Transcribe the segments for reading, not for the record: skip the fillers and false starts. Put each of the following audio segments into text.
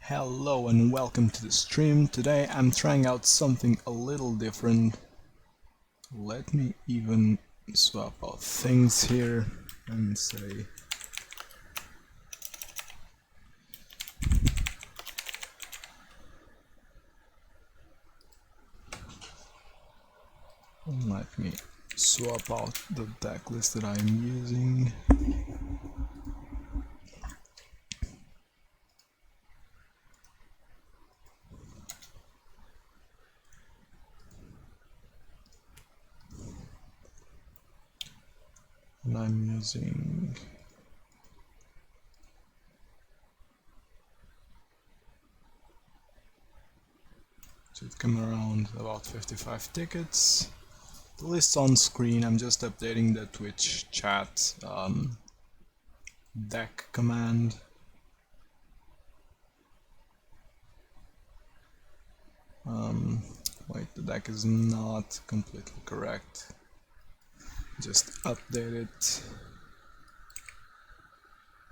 Hello and welcome to the stream. Today I'm trying out something a little different. Let me even swap out things here and say let me swap out the deck list that I'm using. And I'm using should come around about 55 tickets. The list's on screen. I'm just updating the Twitch chat deck command. Wait, the deck is not completely correct. Just update it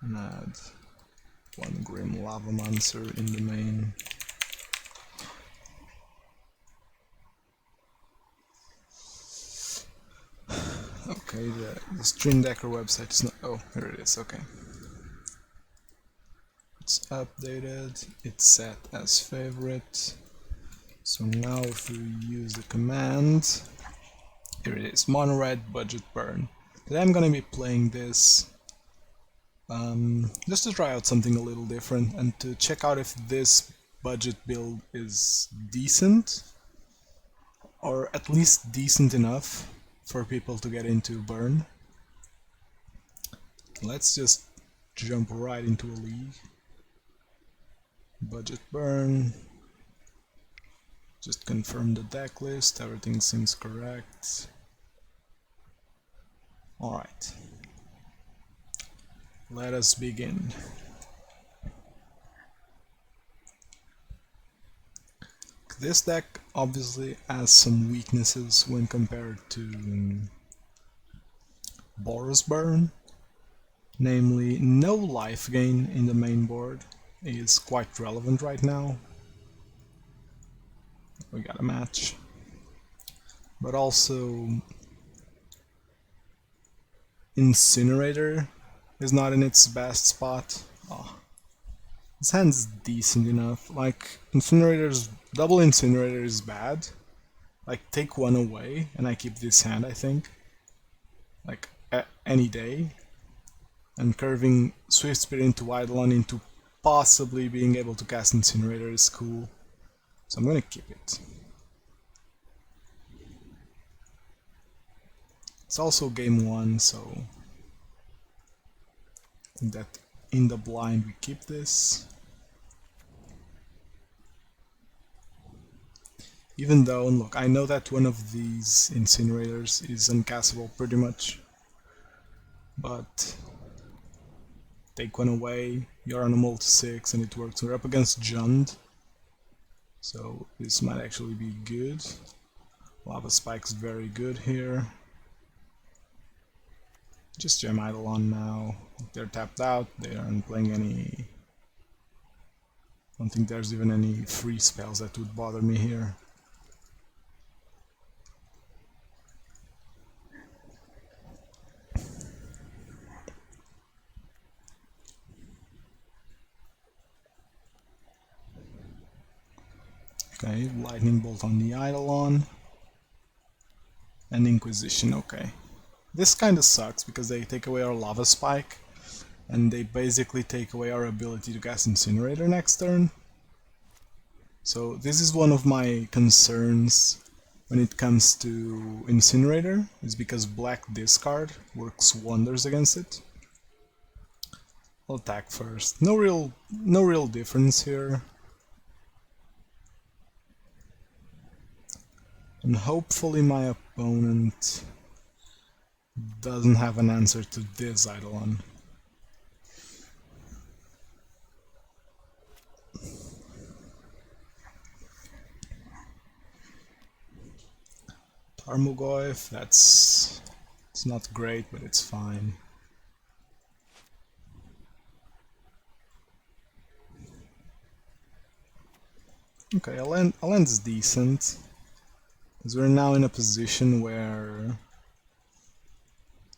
and add one Grim Lavamancer in the main. Okay, the Stream Decker website is not. Oh, here it is. Okay, it's updated. It's set as favorite. So now, if we use the command, here it is: mono red budget burn. Today I'm gonna be playing this just to try out something a little different and to check out if this budget build is decent, or at least decent enough for people to get into burn. Let's just jump right into a league. Budget burn. Just confirm the deck list, everything seems correct. Alright. Let us begin. This deck obviously has some weaknesses when compared to Boros Burn. Namely, no life gain in the main board is quite relevant right now. We got a match. But also, Incinerator is not in its best spot. Oh, this hand's decent enough. Like, double Incinerator is bad. Like, take one away and I keep this hand, I think. Like, any day. And curving Swiftspear into Eidolon into possibly being able to cast Incinerator is cool. So I'm gonna keep it. It's also game 1, so I think that in the blind we keep this. Even though, and look, I know that one of these Incinerators is uncastable pretty much, but take one away, you're on a multi-6 and it works. We're up against Jund, so this might actually be good. Lava Spike's very good here. Just jam Eidolon now. They're tapped out, they aren't playing any... I don't think there's even any free spells that would bother me here. Okay, Lightning Bolt on the Eidolon. And Inquisition, okay. This kinda sucks because they take away our Lava Spike, and they basically take away our ability to cast Incinerator next turn. So this is one of my concerns when it comes to Incinerator, is because black discard works wonders against it. I'll attack first. No real difference here. And hopefully my opponent doesn't have an answer to this Eidolon. Tarmogoyf, it's not great, but it's fine. Okay, our land is decent, because we're now in a position where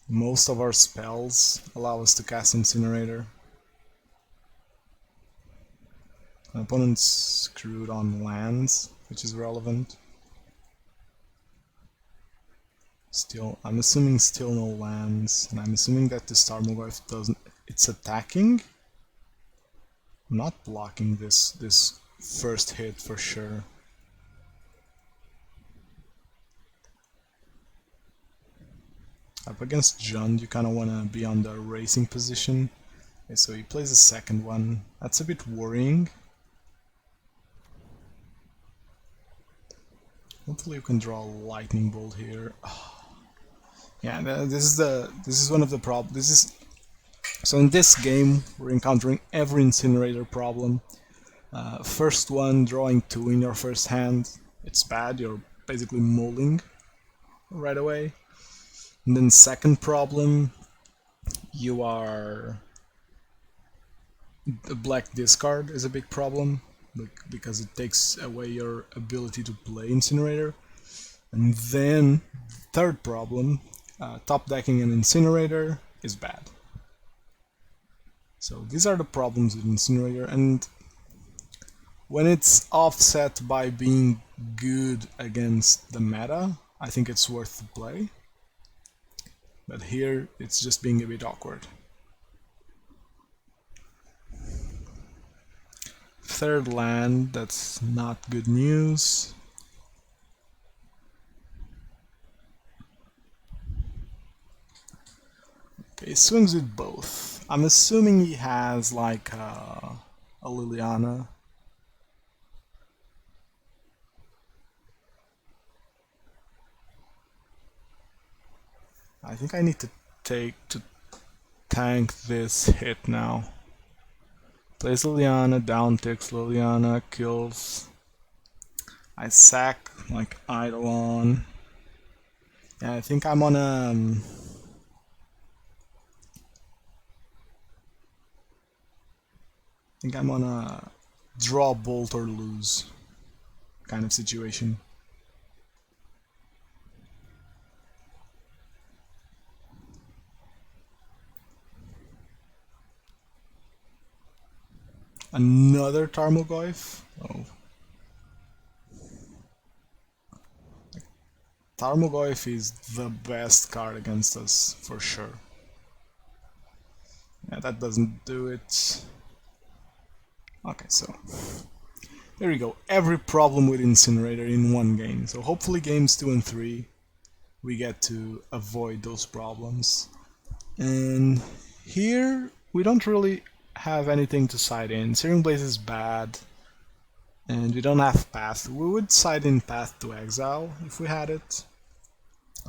most of our spells allow us to cast Incinerator. An opponent's screwed on lands, which is relevant. Still, I'm assuming still no lands, and I'm assuming that this Tormod doesn't. It's attacking, not blocking this first hit for sure. Up against Jund, you kind of want to be on the racing position. Okay, so he plays a second one. That's a bit worrying. Hopefully you can draw a lightning bolt here. Yeah, this is one of the problems. So in this game we're encountering every Incinerator problem. First one, drawing 2 in your first hand. It's bad. You're basically mulling right away. And then second problem, you are... The black discard is a big problem, because it takes away your ability to play Incinerator. And then, third problem, top decking an Incinerator is bad. So these are the problems with Incinerator, and when it's offset by being good against the meta, I think it's worth the play. But here, it's just being a bit awkward. Third land, that's not good news. Okay, he swings with both. I'm assuming he has like a Liliana. I think I need to tank this hit now. Plays Liliana, down ticks Liliana, kills. I sack like Eidolon. Yeah, I think I'm on a... draw bolt or lose kind of situation. Another Tarmogoyf? Oh. Tarmogoyf is the best card against us, for sure. Yeah, that doesn't do it. Okay, so... There we go. Every problem with Incinerator in one game. So hopefully games 2 and 3 we get to avoid those problems. And here we don't really have anything to side in. Searing Blaze is bad, and we don't have Path. We would side in Path to Exile if we had it,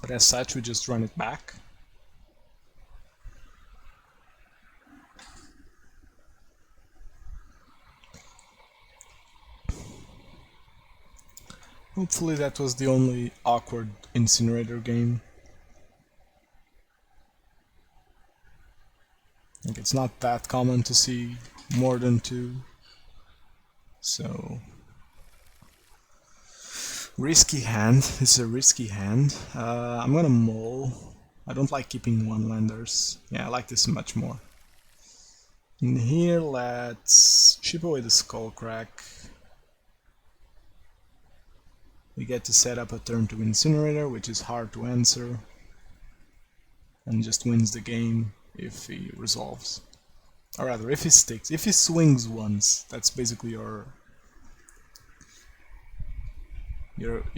but as such we just run it back. Hopefully that was the only awkward Incinerator game. Like, it's not that common to see more than 2. So... risky hand. This is a risky hand. I'm gonna mull. I don't like keeping one-landers. Yeah, I like this much more. In here, let's chip away the Skullcrack. We get to set up a turn to Incinerator, which is hard to answer, and just wins the game if he resolves. Or rather, if he sticks. If he swings once, that's basically your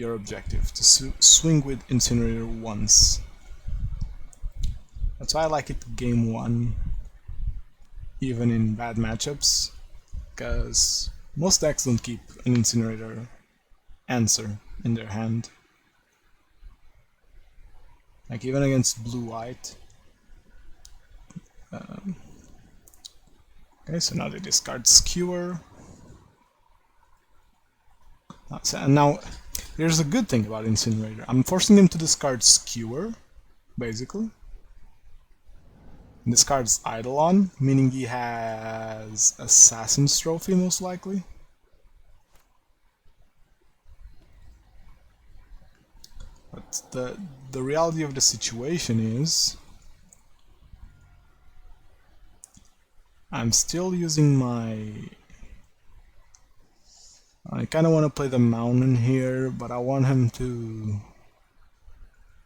objective, to swing with Incinerator once. That's why I like it game 1, even in bad matchups, because most decks don't keep an Incinerator answer in their hand. Like even against blue-white. Okay, so now they discard Skewer. And now, here's a good thing about Incinerator. I'm forcing him to discard Skewer, basically. Discards Eidolon, meaning he has Assassin's Trophy most likely. the reality of the situation is I'm still using my... I kind of want to play the mountain here, but I want him to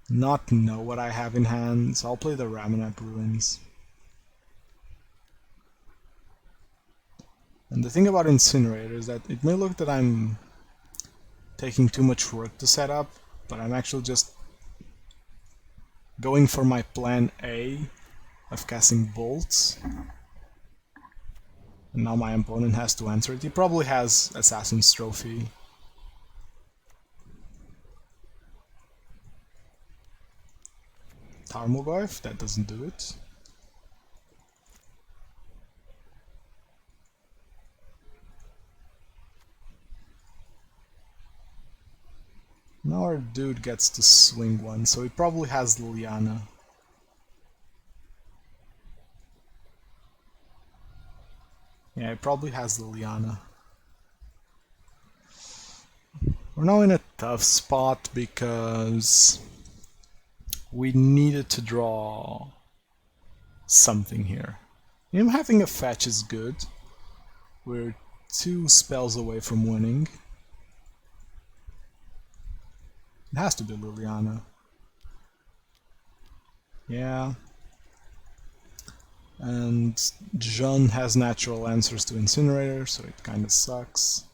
not know what I have in hand, so I'll play the Ramunap Ruins. And the thing about Incinerator is that it may look that I'm taking too much work to set up, but I'm actually just going for my plan A of casting bolts. And now my opponent has to answer it. He probably has Assassin's Trophy. Tarmogoyf, that doesn't do it. Now our dude gets to swing one, so he probably has Liliana. Yeah, he probably has Liliana. We're now in a tough spot because we needed to draw something here. Him having a fetch is good. We're 2 spells away from winning. It has to be Liliana. Yeah. And John has natural answers to Incinerator, so it kinda sucks.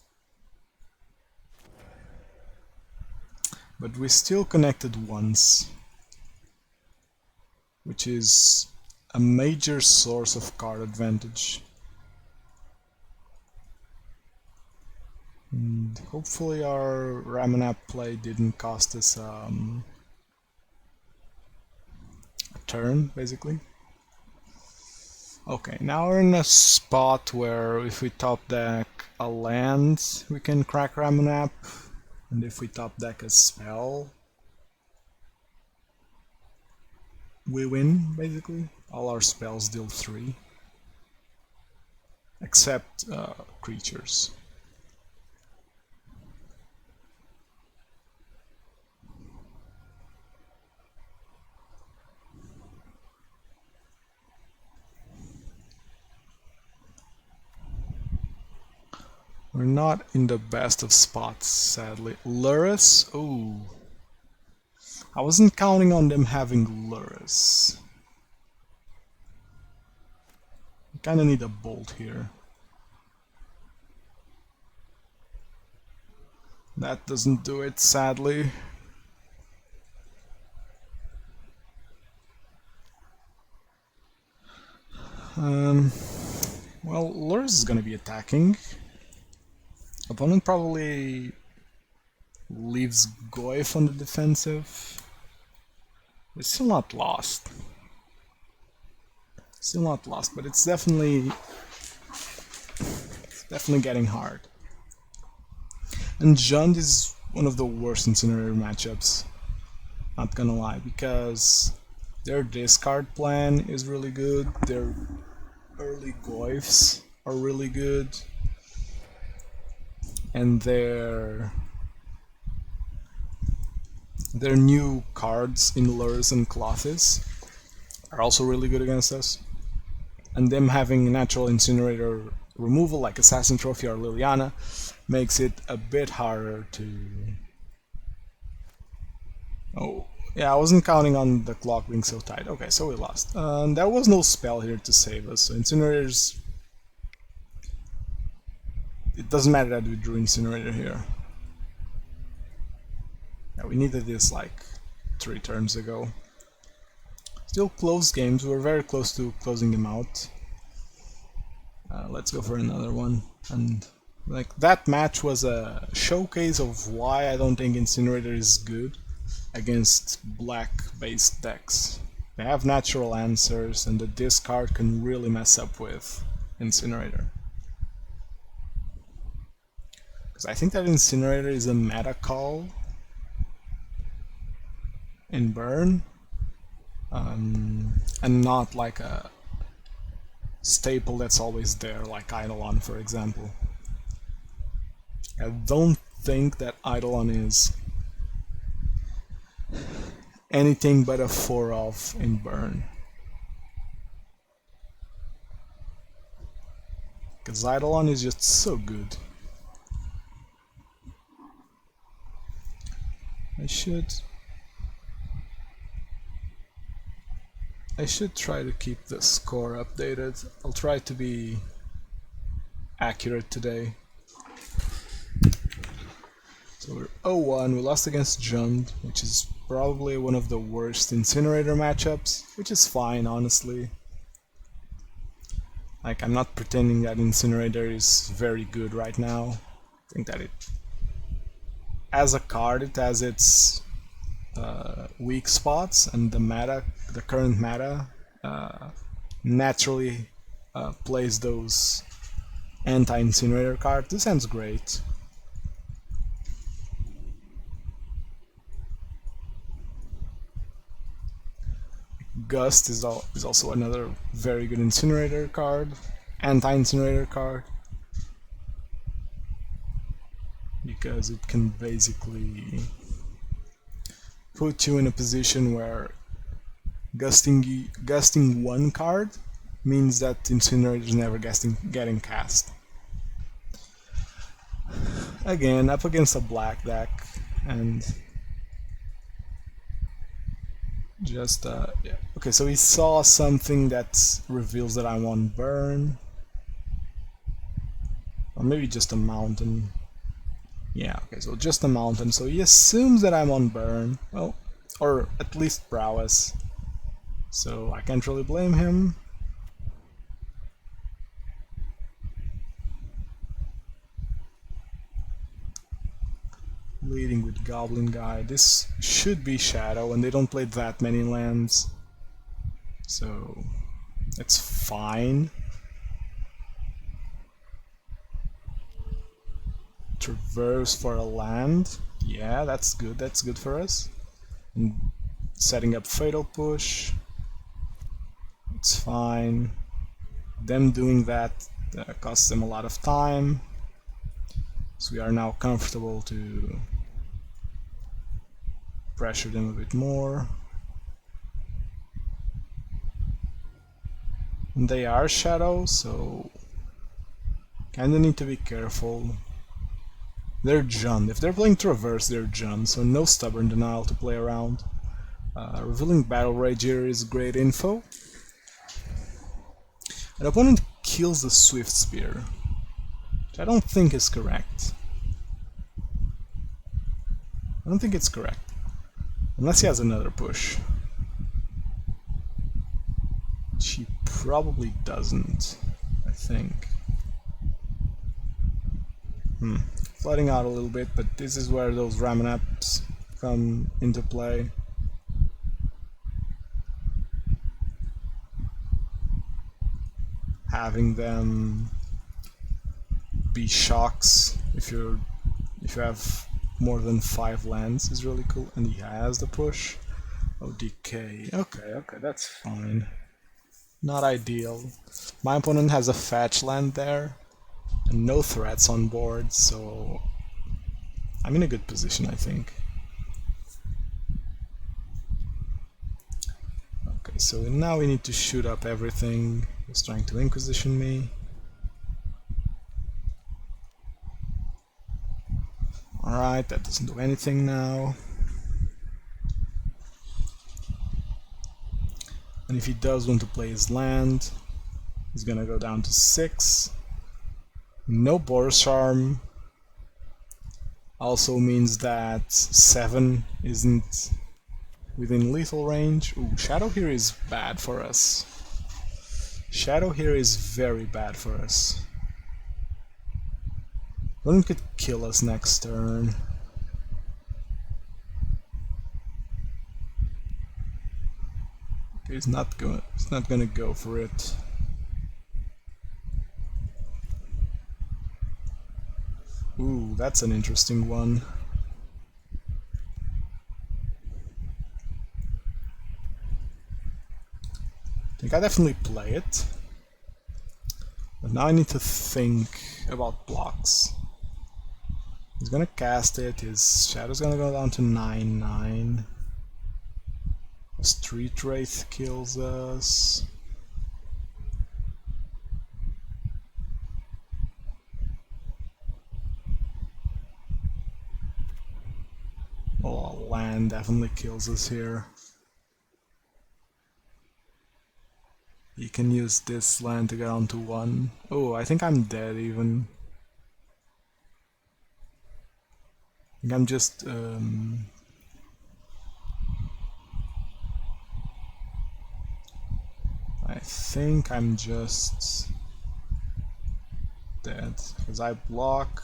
But we still connected once, which is a major source of card advantage. And hopefully our Ramunap play didn't cost us a turn, basically. Okay, now we're in a spot where if we top deck a land, we can crack Ramunap, and if we top deck a spell, we win, basically. All our spells deal 3. Except creatures. We're not in the best of spots, sadly. Lurrus? Ooh. I wasn't counting on them having Lurrus. I kinda need a bolt here. That doesn't do it, sadly. Well, Lurrus is gonna be attacking. Opponent probably leaves Goyf on the defensive. It's still not lost. Still not lost, but it's definitely getting hard. And Jund is one of the worst Incinerator matchups. Not gonna lie, because their discard plan is really good. Their early Goyfs are really good. And their new cards in Lurrus and Clothis are also really good against us. And them having natural Incinerator removal like Assassin Trophy or Liliana makes it a bit harder to... Oh, yeah, I wasn't counting on the clock being so tight. Okay, so we lost. There was no spell here to save us, so Incinerators... It doesn't matter that we drew Incinerator here. Yeah, we needed this like 3 turns ago. Still close games, we're very close to closing them out. Let's go for another one. And like that match was a showcase of why I don't think Incinerator is good against black-based decks. They have natural answers, and the discard can really mess up with Incinerator. Because I think that Incinerator is a meta call in Burn, and not like a staple that's always there, like Eidolon, for example. I don't think that Eidolon is anything but a 4-off in burn. Because Eidolon is just so good. I should try to keep the score updated. I'll try to be accurate today. So we're 0-1, we lost against Jund, which is probably one of the worst Incinerator matchups, which is fine, honestly. Like, I'm not pretending that Incinerator is very good right now. I think that it, as a card, it has its weak spots, and the current meta, naturally plays those anti-Incinerator cards. This hand's great. Gust is also another very good Incinerator card, anti-Incinerator card, because it can basically put you in a position where gusting one card means that Incinerator is never getting cast. Again, up against a black deck, and just yeah. Okay, so he saw something that reveals that I'm on burn, or maybe just a mountain. Yeah, okay, so just a mountain. So he assumes that I'm on burn, well, or at least prowess. So I can't really blame him. Leading with Goblin guy. This should be Shadow, and they don't play that many lands, so it's fine. Traverse for a land. Yeah, that's good. That's good for us. And setting up Fatal Push. It's fine. Them doing that costs them a lot of time. So we are now comfortable to pressure them a bit more. And they are Shadow, so kinda need to be careful. They're Jund. If they're playing Traverse, they're Jund, so no Stubborn Denial to play around. Revealing Battle Rage here is great info. An opponent kills the Swiftspear, which I don't think is correct. I don't think it's correct. Unless he has another push. Which he probably doesn't, I think. Flooding out a little bit, but this is where those Ramunaps come into play. Having them be shocks if you have more than 5 lands is really cool, and he has the push. Oh, decay. Okay, that's fine. Not ideal. My opponent has a fetch land there, and no threats on board, so I'm in a good position, I think. Okay, so now we need to shoot up everything. He's trying to Inquisition me. Alright, that doesn't do anything now. And if he does want to play his land, he's gonna go down to 6. No Boros Charm also means that 7 isn't within lethal range. Ooh, Shadow here is bad for us. Shadow here is very bad for us. One could kill us next turn. Okay, he's not gonna go for it. Ooh, that's an interesting one. I think I definitely play it. But now I need to think about blocks. He's gonna cast it, his Shadow's gonna go down to 9/9. Street Wraith kills us. Oh, land definitely kills us here. You can use this land to get down to 1. Oh, I think I'm dead even. I think I'm just I think I'm just dead because I block.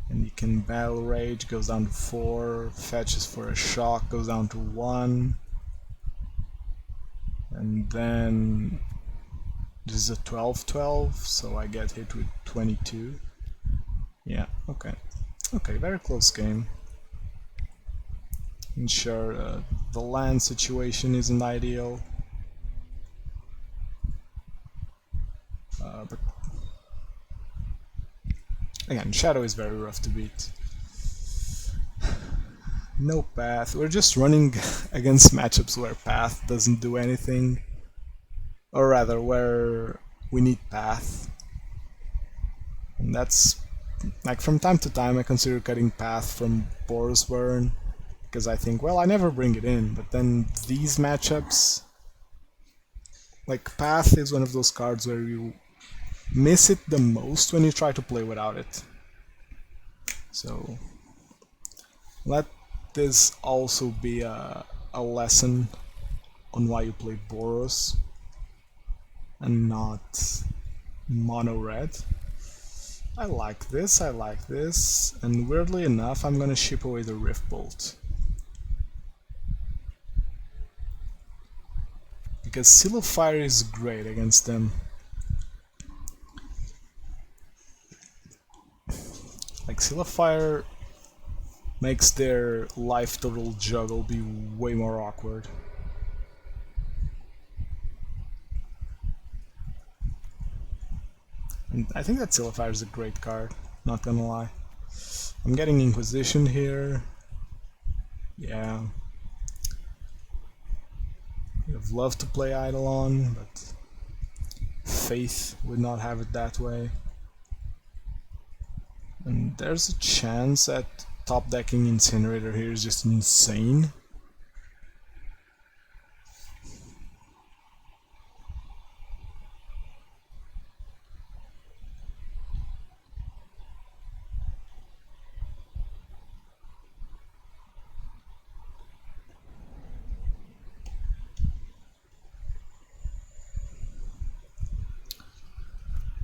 And you can Battle Rage, goes down to 4, fetches for a shock, goes down to 1. And then this is a 12-12, so I get hit with 22. Yeah, okay. Okay, very close game. And sure, the land situation isn't ideal. But again, Shadow is very rough to beat. No path. We're just running against matchups where path doesn't do anything. Or rather, where we need path. And that's... like, from time to time I consider cutting path from Boros Burn. Because I think, well, I never bring it in. But then these matchups... like, path is one of those cards where you miss it the most when you try to play without it. So... let this also be a lesson on why you play Boros and not mono red. I like this, and weirdly enough I'm gonna ship away the Rift Bolt. Because Seal of Fire is great against them. Like, Seal of Fire makes their life total juggle be way more awkward. And I think that Seal of Fire is a great card, not gonna lie. I'm getting Inquisition here. Yeah. I'd have loved to play Eidolon, but Faith would not have it that way. And there's a chance that top decking Incinerator here is just insane.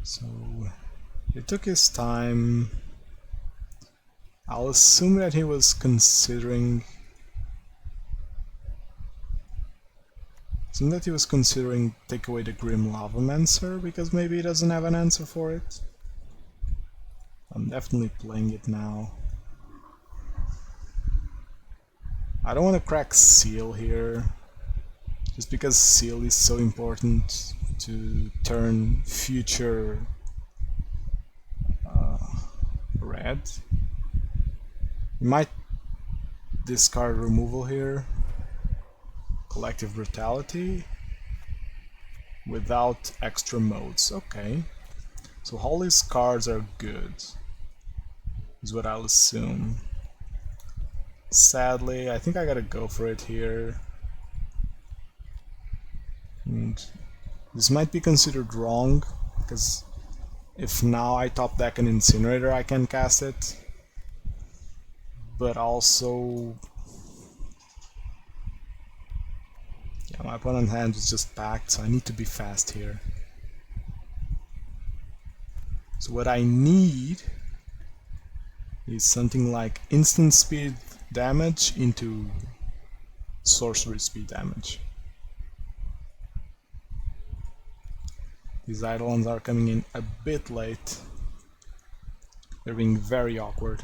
So he took his time. I'll assume that he was considering take away the Grim Lavamancer, because maybe he doesn't have an answer for it. I'm definitely playing it now. I don't want to crack Seal here, just because Seal is so important to turn future red. You might discard removal here, Collective Brutality, without extra modes. Okay, so all these cards are good, is what I'll assume. Sadly, I think I gotta go for it here. And this might be considered wrong, because if now I top deck an Incinerator I can cast it. But also... yeah, my opponent's hand was just packed, so I need to be fast here. So what I need is something like instant speed damage into sorcery speed damage. These Eidolons are coming in a bit late. They're being very awkward.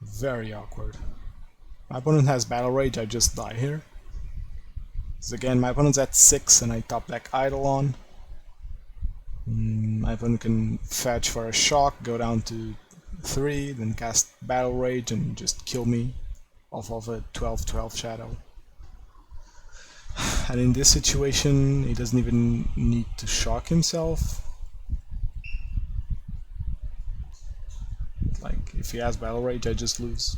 Very awkward. My opponent has Battle Rage, I just die here. So again, my opponent's at 6 and I top deck Eidolon. My opponent can fetch for a shock, go down to 3, then cast Battle Rage and just kill me off of a 12/12 shadow. And in this situation, he doesn't even need to shock himself. Like, if he has Battle Rage, I just lose.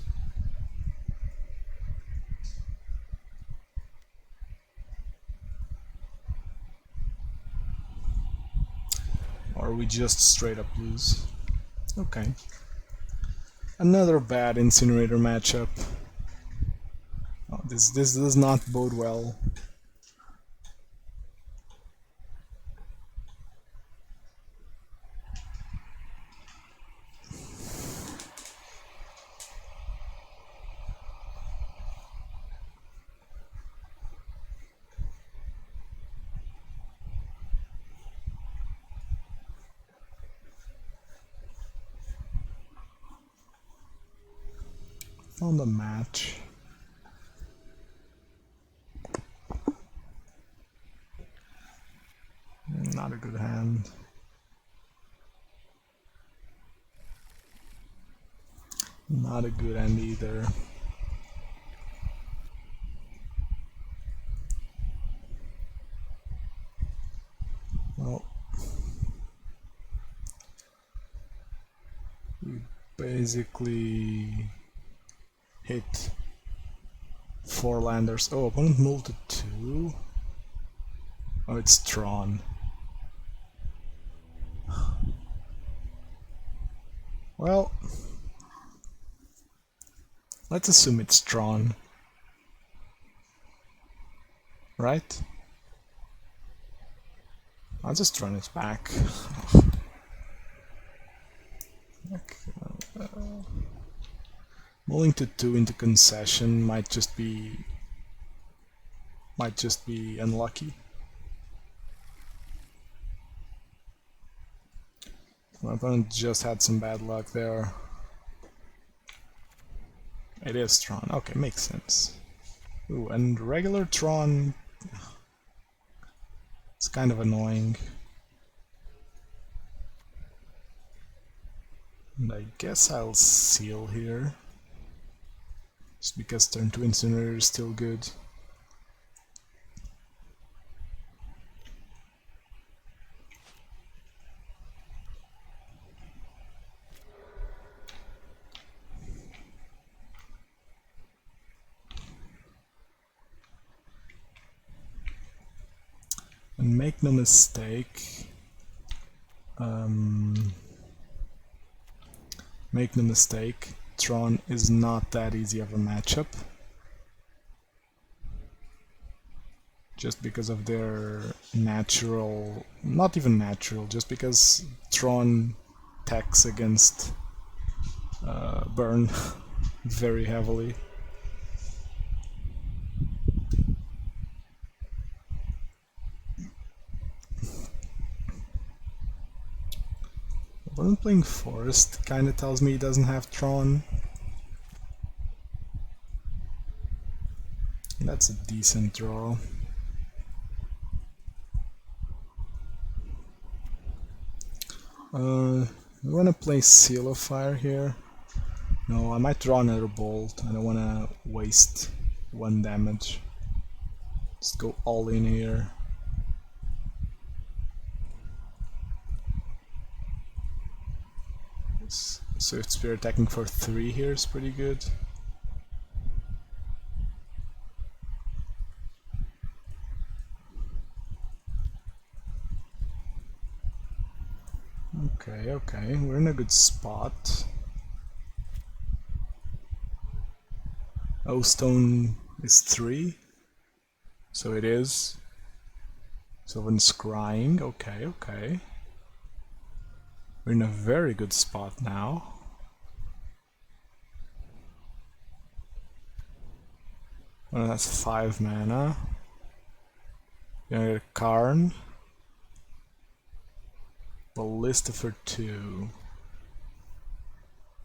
Or we just straight up lose. Okay. Another bad Incinerator matchup. Oh, this does not bode well. Found a match. Not a good hand. Not a good hand either. Well, we basically hit 4 landers. Oh, opponent multed 2. Oh, it's Tron. Well, let's assume it's Tron. Right? I'll just run it back. Mulling to 2 into concession might just be unlucky. My opponent just had some bad luck there. It is Tron. Okay, makes sense. Ooh, and regular Tron... It's kind of annoying. And I guess I'll seal here. Just because turn 2 Incinerator is still good. And make no mistake, Tron is not that easy of a matchup. Just because of their natural, not even natural, just because Tron attacks against burn very heavily. When I'm playing Forest, kinda tells me he doesn't have Tron. That's a decent draw. I wanna play Seal of Fire here. No, I might draw another Bolt. I don't wanna waste 1 damage. Just go all in here. Swiftspear attacking for 3 here is pretty good. Okay, we're in a good spot. O-Stone is 3, so it is. Sylvan Scrying, okay. We're in a very good spot now. Well, that's 5 mana. Gonna get a Karn. Ballista for 2.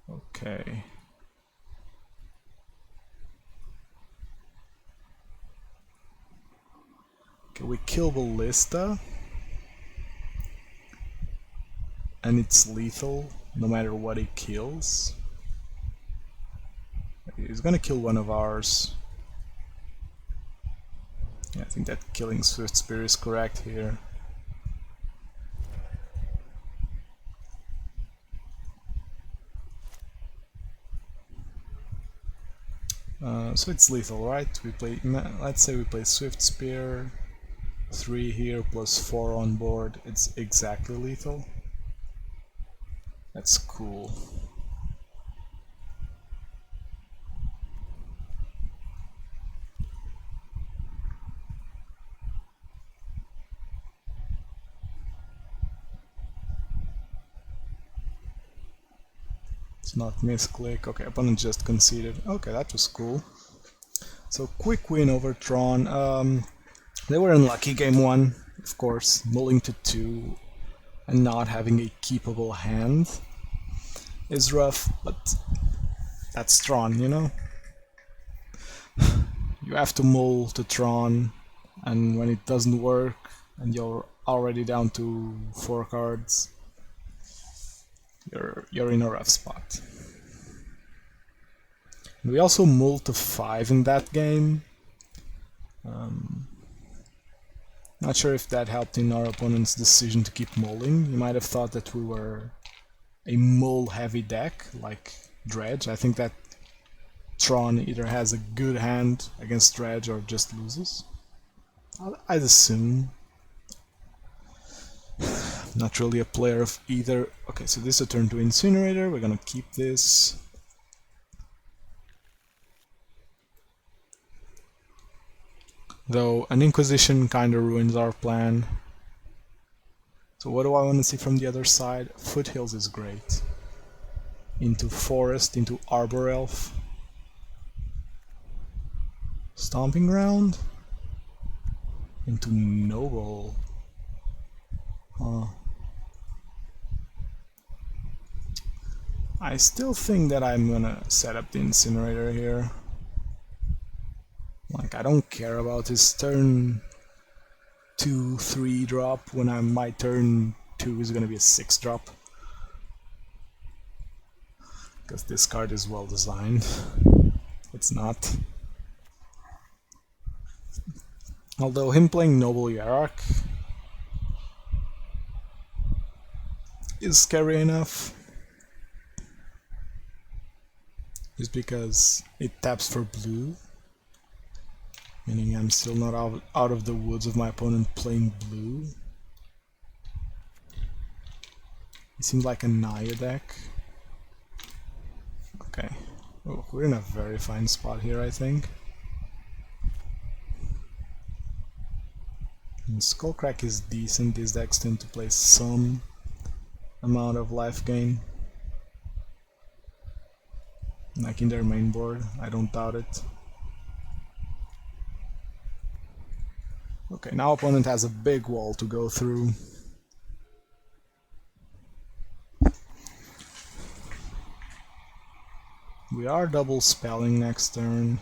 Okay. Okay, we kill Ballista. And and it's lethal no matter what he kills. He's gonna kill one of ours. Yeah, I think that killing Swiftspear is correct here. So it's lethal, right? We play. Let's say we play Swiftspear, 3 here plus 4 on board. It's exactly lethal. That's cool. It's not misclick. Okay, opponent just conceded. Okay, that was cool. So quick win over Tron. They were unlucky game 1, of course, mulling to 2 and not having a keepable hand is rough, but that's Tron, you know? You have to mull to Tron, and when it doesn't work and you're already down to 4 cards, you're in a rough spot. We also mulled to 5 in that game. Not sure if that helped in our opponent's decision to keep mulling. You might have thought that we were a mull heavy deck, like Dredge. I think that Tron either has a good hand against Dredge or just loses. I'd assume. Not really a player of either. Okay, so this is a turn to Incinerator. We're gonna keep this. Though an Inquisition kinda ruins our plan. So what do I want to see from the other side? Foothills is great. Into Forest, into Arbor Elf. Stomping Ground? Into Noble. Huh. I still think that I'm gonna set up the Incinerator here. Like, I don't care about his turn 2-3 drop when my turn 2 is gonna be a 6 drop. Because this card is well designed. It's not. Although him playing Noble Hierarch is scary enough. Just because it taps for blue. Meaning I'm still not out of the woods of my opponent playing blue. It seems like a Naya deck. Okay. Oh, we're in a very fine spot here, I think. And Skullcrack is decent. These decks tend to play some amount of life gain. Like in their main board, I don't doubt it. Okay, now opponent has a big wall to go through. We are double spelling next turn.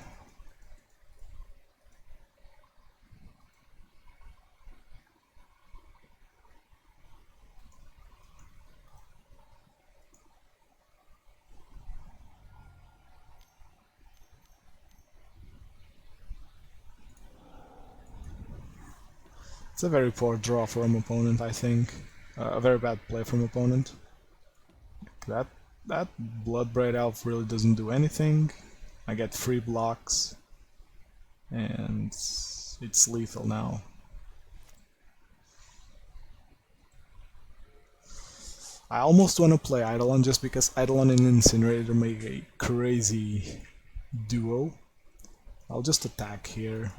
It's a very poor draw from opponent, I think. A very bad play from opponent. That Bloodbraid Elf really doesn't do anything. I get free blocks. And it's lethal now. I almost want to play Eidolon just because Eidolon and Incinerator make a crazy duo. I'll just attack here.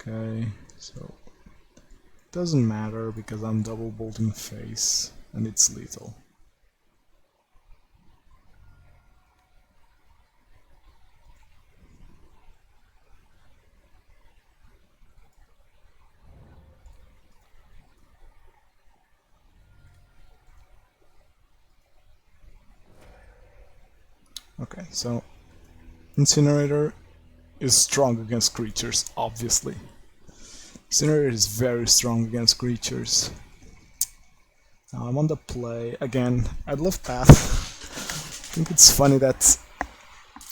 Okay, so it doesn't matter because I'm double bolting face and it's lethal. Okay, so Incinerator is strong against creatures, obviously. Incinerator is very strong against creatures. Now I'm on the play. Again, I'd love Path. I think it's funny that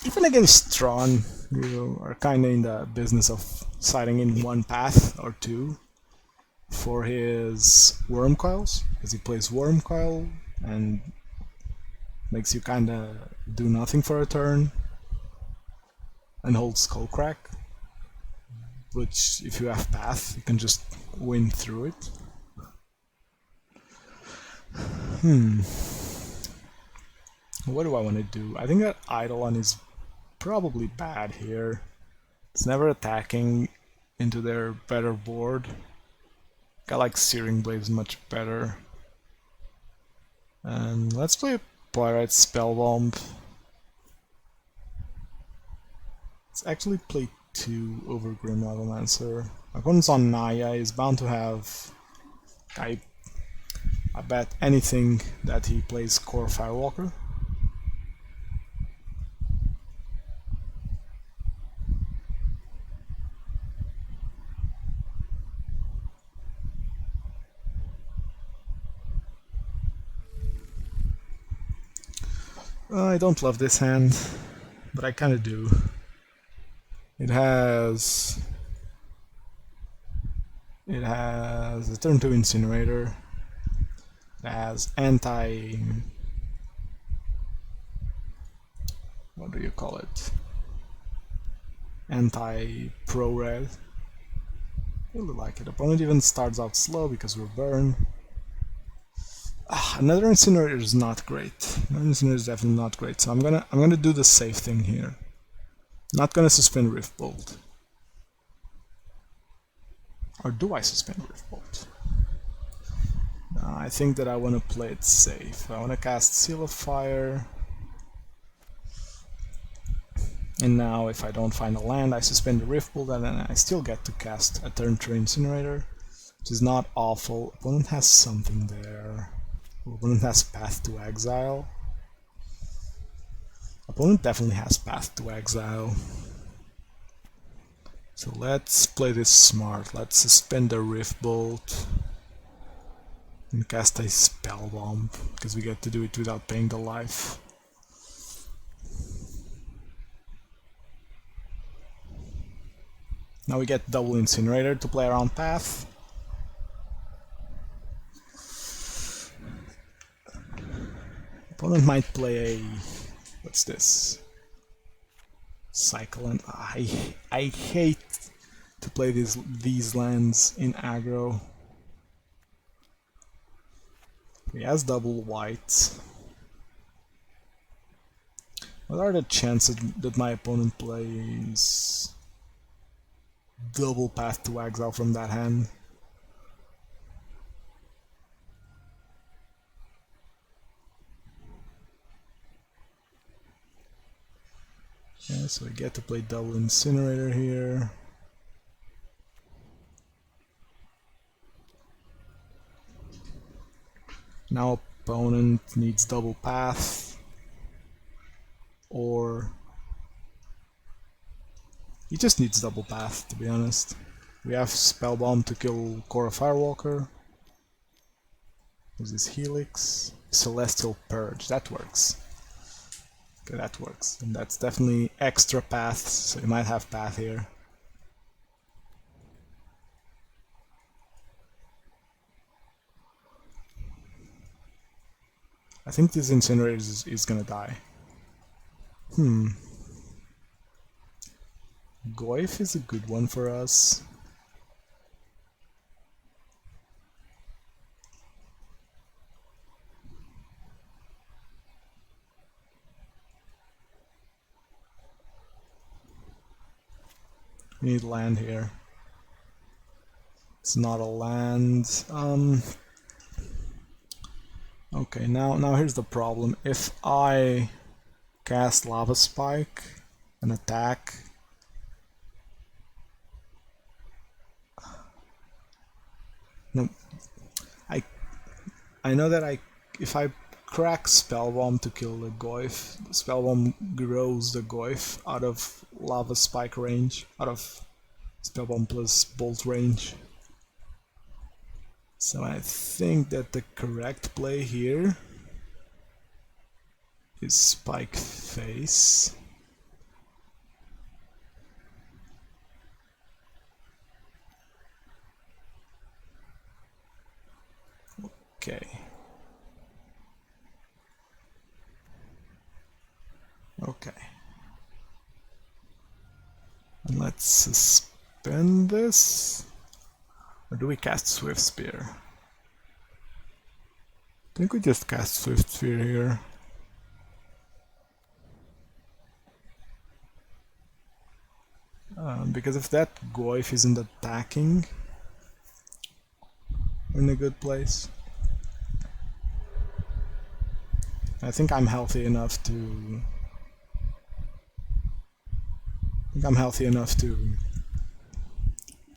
even against Tron, you are kinda in the business of siding in one path or two for his Worm Coils, because he plays Worm Coil and makes you kinda do nothing for a turn and holds Skullcrack, which if you have Path, you can just win through it. What do I want to do? I think that Eidolon is probably bad here. It's never attacking into their better board. I like Searing Blaze much better. And let's play Pyrite Spellbomb. Let's actually play 2 over Grim Lavamancer. My opponent's on Naya, is bound to have... I bet anything that he plays Core Firewalker. I don't love this hand, but I kinda do. It has a turn 2 Incinerator. It has anti... what do you call it? Anti-pro red. Really like it. Opponent even starts out slow because we're burned. Another Incinerator is not great. Another Incinerator is definitely not great. So I'm gonna do the safe thing here. Not gonna suspend Rift Bolt. Or do I suspend Rift Bolt? I think that I want to play it safe. I want to cast Seal of Fire. And now if I don't find a land, I suspend the Rift Bolt, and then I still get to cast a turn 3 Incinerator, which is not awful. Opponent has something there. Opponent has Path to Exile. Opponent definitely has Path to Exile. So let's play this smart. Let's suspend the Rift Bolt and cast a Spellbomb, because we get to do it without paying the life. Now we get double Incinerator to play around Path. Opponent might play a... what's this? Cycle, and I hate to play these lands in aggro. He has double white. What are the chances that my opponent plays double Path to Exile from that hand? Okay, so we get to play double Incinerator here. Now opponent needs double Path, or he just needs double Path, to be honest. We have Spellbomb to kill Core Firewalker. There's this Helix, Celestial Purge, that works. Okay, that works, and that's definitely extra paths, so you might have Path here. I think this Incinerator is gonna die. Goyf is a good one for us. We need land here. It's not a land. Okay, now here's the problem. If I cast Lava Spike and attack, no, I know that if I crack Spellbomb to kill the Goyf. The Spellbomb grows the Goyf out of Lava Spike range, out of Spellbomb plus Bolt range. So I think that the correct play here is Spike Face. Okay. Okay. And let's suspend this. Or do we cast Swiftspear? I think we just cast Swiftspear here. Because if that Goyf isn't attacking, we're in a good place. I think I'm healthy enough to...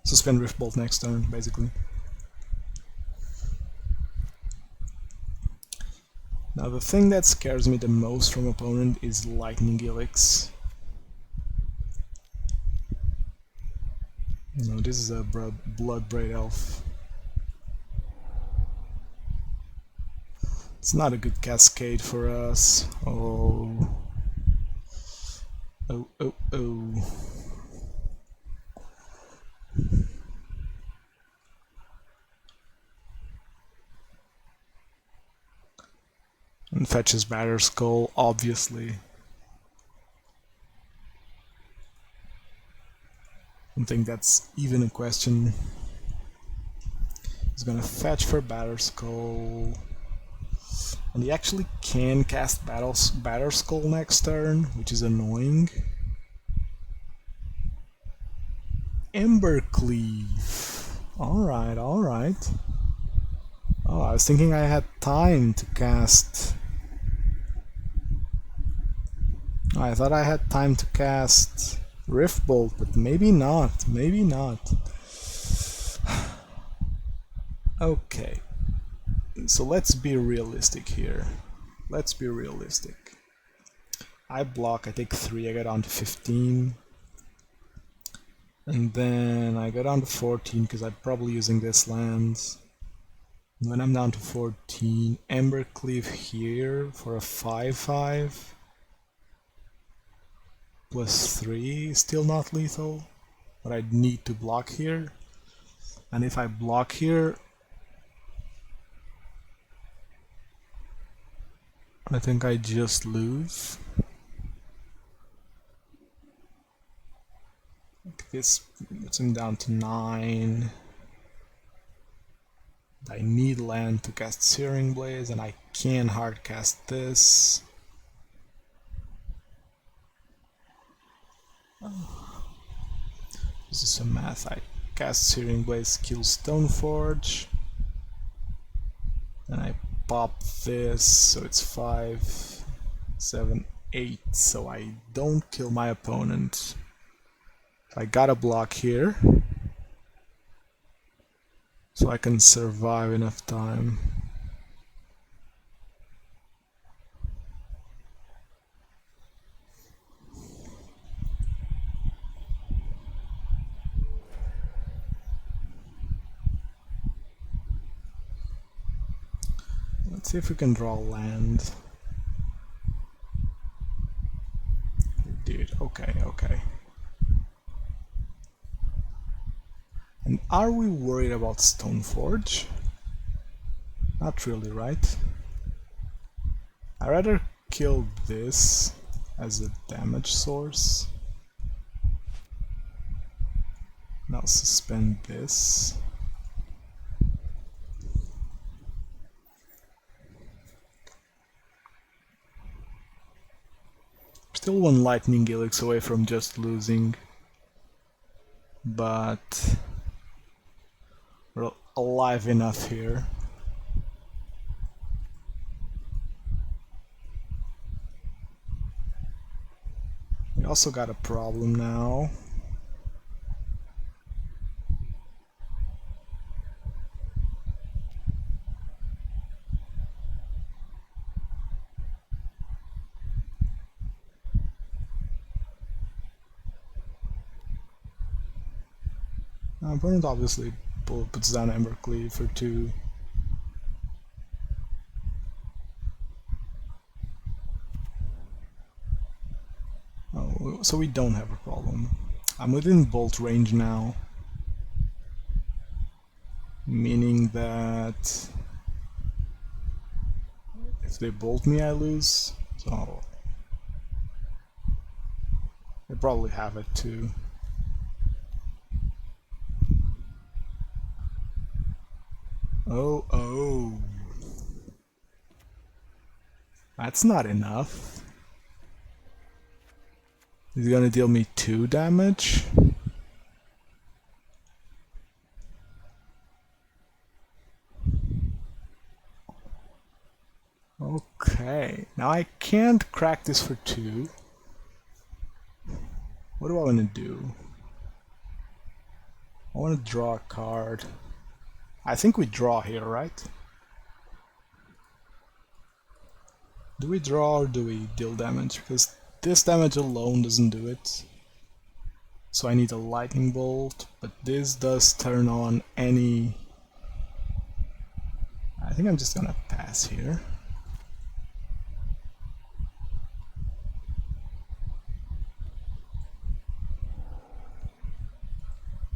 suspend Riftbolt next turn, basically. Now the thing that scares me the most from opponent is Lightning Helix. No, this is a Bloodbraid Elf. It's not a good cascade for us. Oh. Oh, oh, oh. And fetches Batter Skull, obviously. I don't think that's even a question. He's gonna fetch for Batter Skull. And he actually can cast Batter Skull next turn, which is annoying. Embercleave. Alright, alright. Oh, I was thinking I had time to cast... I thought I had time to cast Riftbolt, but maybe not, maybe not. Okay. So let's be realistic here. Let's be realistic. I block, I take 3, I get down to 15. And then I go down to 14 because I'm probably using this land. And when I'm down to 14, Embercleave here for a 5/5. Plus 3, still not lethal. But I need to block here. And if I block here, I think I just lose. This puts him down to 9. I need land to cast Searing Blaze, and I can hard cast this. This is some math. I cast Searing Blaze, kill Stoneforge. Then I pop this, so it's 5, 7, 8. So I don't kill my opponent. I gotta block here, so I can survive enough time. Let's see if we can draw land. Dude, okay, okay. And are we worried about Stoneforge? Not really, right? I'd rather kill this as a damage source. Now suspend this. Still one Lightning Helix away from just losing. But we're alive enough here. We also got a problem now. Opponent obviously puts down Embercleave for 2. Oh, so we don't have a problem. I'm within bolt range now, meaning that if they bolt me, I lose. So they probably have it too. Oh. That's not enough. He's gonna deal me 2 damage. Okay, now I can't crack this for 2. What do I want to do? I want to draw a card. I think we draw here, right? Do we draw or do we deal damage? Because this damage alone doesn't do it. So I need a lightning bolt, but this does turn on any... I think I'm just gonna pass here.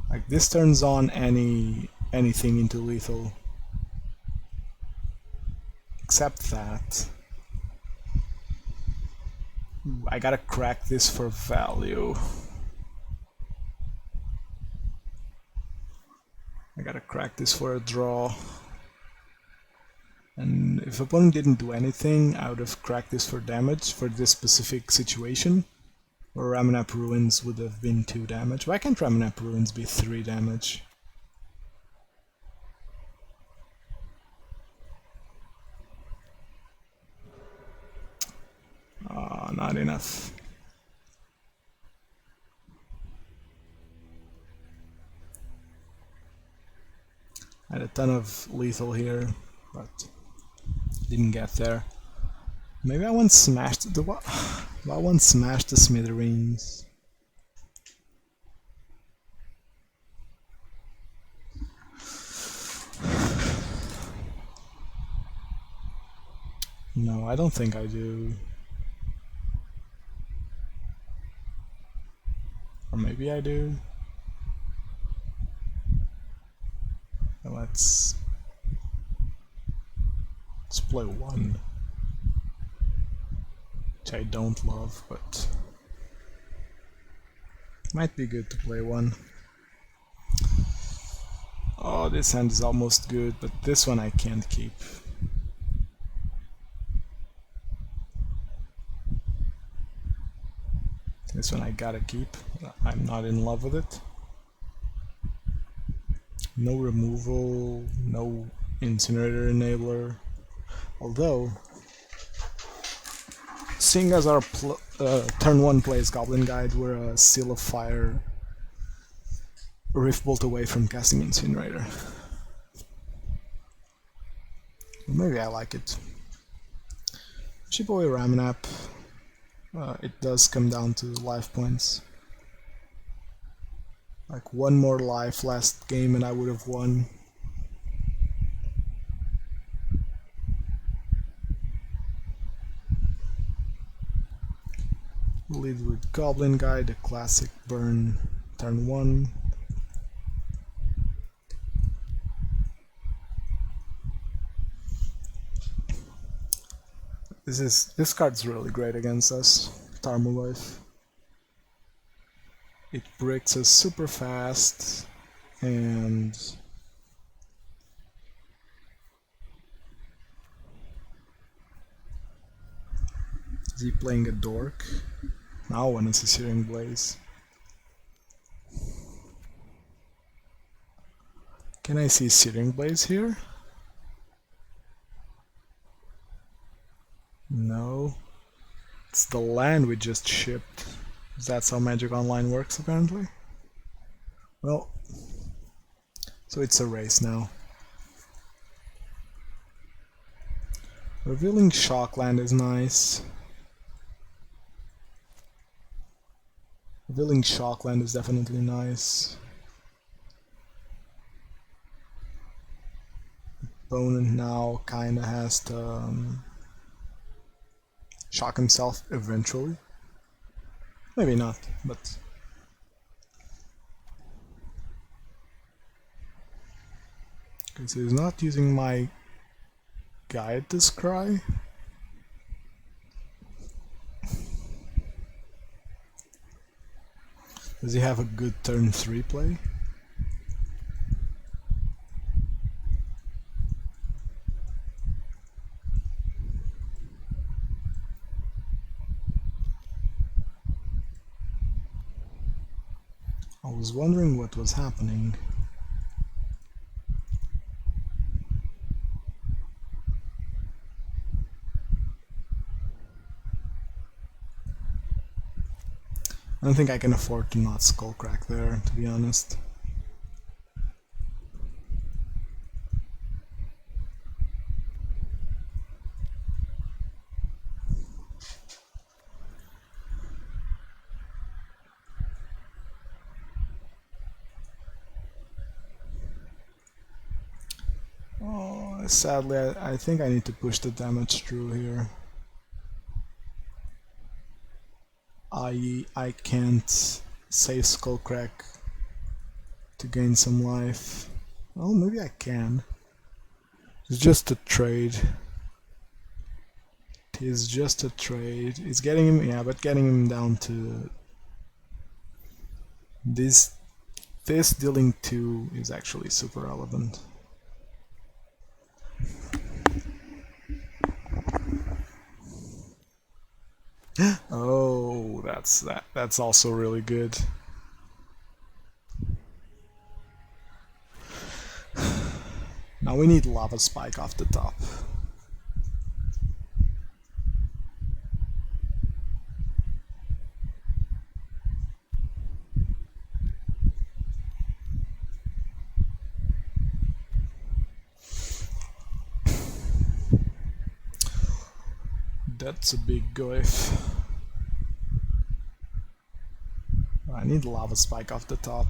Like this turns on anything into lethal. Except that. Ooh, I gotta crack this for value. I gotta crack this for a draw. And if opponent didn't do anything, I would have cracked this for damage for this specific situation. Or Ramunap Ruins would have been 2 damage. Why can't Ramunap Ruins be 3 damage? Not enough. I had a ton of lethal here, but didn't get there. Maybe I want smashed the what? I want smashed the Smithereens. No, I don't think I do. Or maybe I do. Let's play 1. Which I don't love, but might be good to play 1. Oh, this hand is almost good, but this one I can't keep. This one I gotta keep. I'm not in love with it. No removal, no Incinerator enabler. Although, seeing as our turn 1 plays Goblin Guide, we're a Seal of Fire Rift Bolt away from casting Incinerator. Maybe I like it. Chip away Ramunap. It does come down to life points. Like 1 more life last game and I would have won. We'll lead with Goblin Guide, a classic burn turn 1. This card's really great against us, Tarmogoyf. It breaks us super fast, and is he playing a dork? Now when it's a Searing Blaze. Can I see Searing Blaze here? No. It's the land we just shipped. That's how Magic Online works, apparently. Well, so it's a race now. Revealing Shockland is nice. Revealing Shockland is definitely nice. opponent now kinda has to shock himself eventually. Maybe not, but... Okay, so he's not using my guide to scry. Does he have a good turn 3 play? I was wondering what was happening. I don't think I can afford to not Skullcrack there, to be honest. Oh, sadly, I think I need to push the damage through here. I can't save Skullcrack to gain some life. Well, maybe I can. It's just a trade. It's just a trade. It's getting him, yeah, but getting him down to this dealing 2 is actually super relevant. Oh, that's also really good. Now we need Lava Spike off the top. That's a big goif. I need Lava Spike off the top.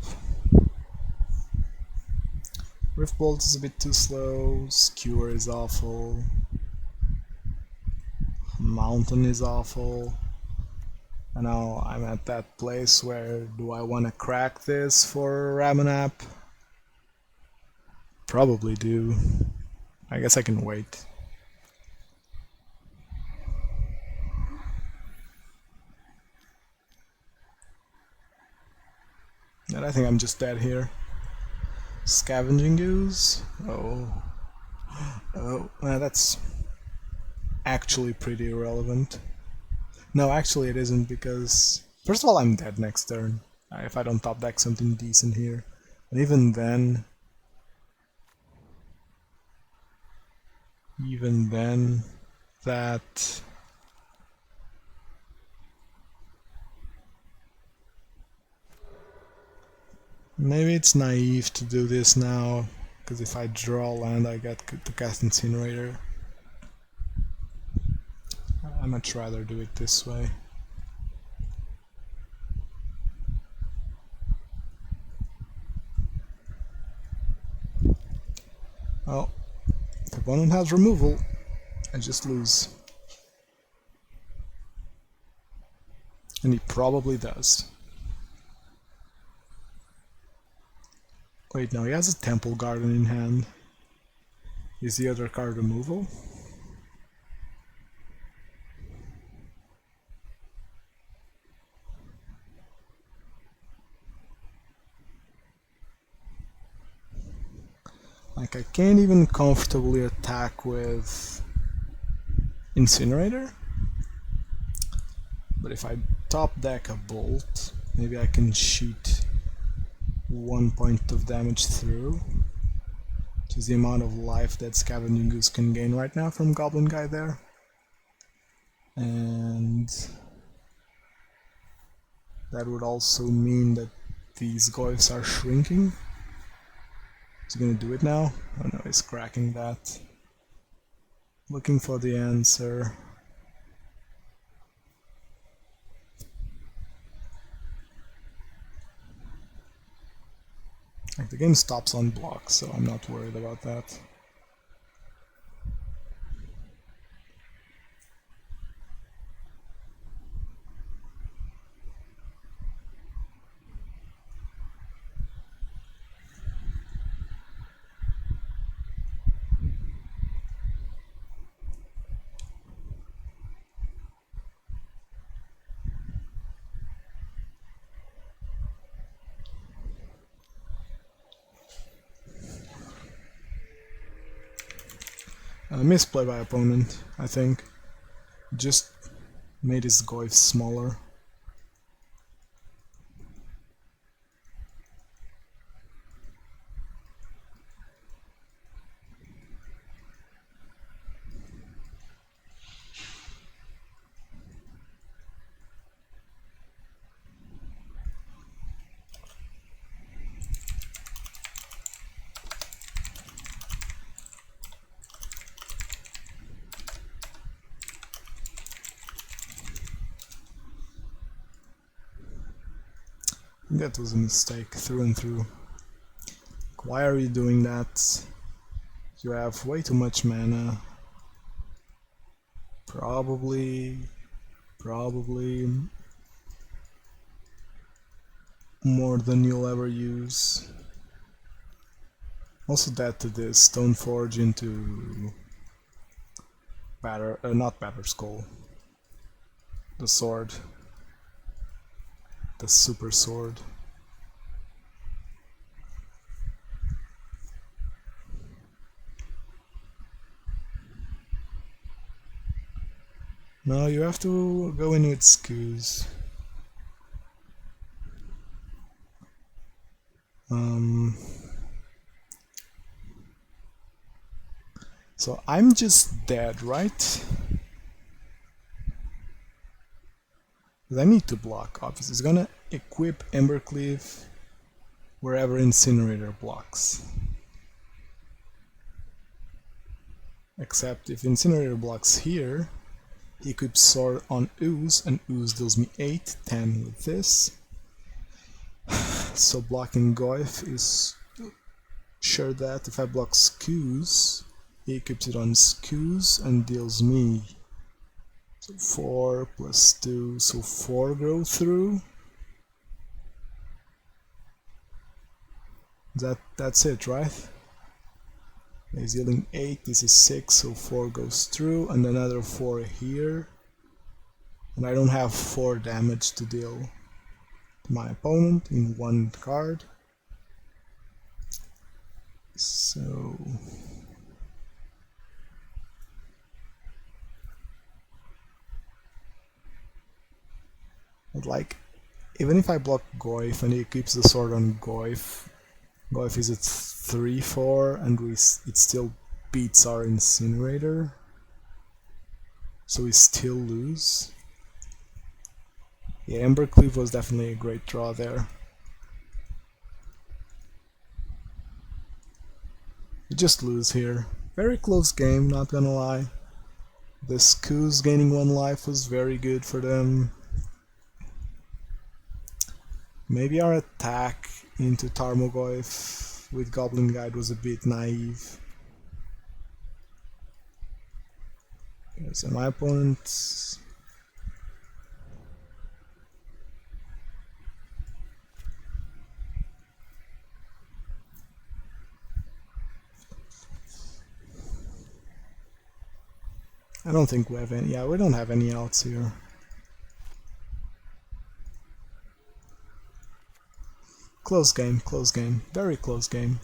Rift Bolt is a bit too slow, Skewer is awful, Mountain is awful, and now I'm at that place where do I want to crack this for Ramunap? Probably do. I guess I can wait. And I think I'm just dead here. Scavenging Ooze? Oh. Oh, that's actually pretty irrelevant. No, actually it isn't, because first of all I'm dead next turn if I don't top deck something decent here. And even then, that... Maybe it's naive to do this now, because if I draw land I get to cast Incinerator. I'd much rather do it this way. Well, if the opponent has removal, I just lose. And he probably does. Wait, no, he has a Temple Garden in hand. Is the other card removal? Like, I can't even comfortably attack with Incinerator. But if I top deck a Bolt, maybe I can shoot 1 point of damage through, which is the amount of life that Scavenging Goose can gain right now from Goblin Guy there. And that would also mean that these goyfs are shrinking. Is he gonna do it now? Oh no, he's cracking that. Looking for the answer. Like, the game stops on blocks, so I'm not worried about that. Misplay by opponent, I think. Just made his goif smaller. That was a mistake through and through. Why are you doing that? You have way too much mana. Probably more than you'll ever use. Also that to this, Stoneforge into not Batter Skull. The sword. The super sword. No, you have to go in with Skews. So I'm just dead, right? I need to block, obviously. It's gonna equip Embercleave wherever Incinerator blocks. Except if Incinerator blocks here, he equips Sword on Ooze, and Ooze deals me 8, 10 with this. So blocking Goif is sure that if I block Skews, he equips it on Skews and deals me 4 plus 2, so 4 go through. That's it, right? He's dealing 8, this is 6, so 4 goes through, and another 4 here. And I don't have 4 damage to deal to my opponent in one card. So... like, even if I block Goif and he keeps the sword on Goif, Goif is at 3-4 and it still beats our Incinerator, so we still lose. Yeah, Embercleave was definitely a great draw there. We just lose here. Very close game, not gonna lie. The Skews gaining 1 life was very good for them. Maybe our attack into Tarmogoyf with Goblin Guide was a bit naive. Okay, so my opponent... I don't think we have any... yeah, we don't have any outs here. Close game, very close game.